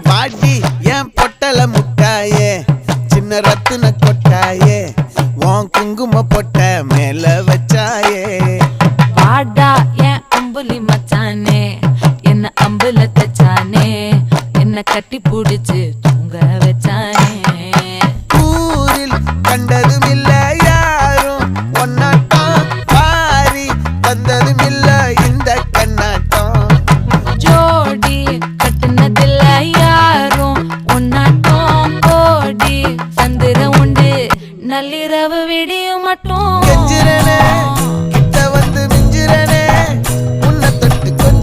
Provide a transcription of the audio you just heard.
பாட்டி என் பொட்டல முட்டாயே சின்ன ரத்தின கொட்டாயே உன் குங்கும பொட்ட மேல வச்சாயே பாடா என் அம்புலி மச்சானே என்ன அம்புல தச்சானே என்ன கட்டி புடிச்சு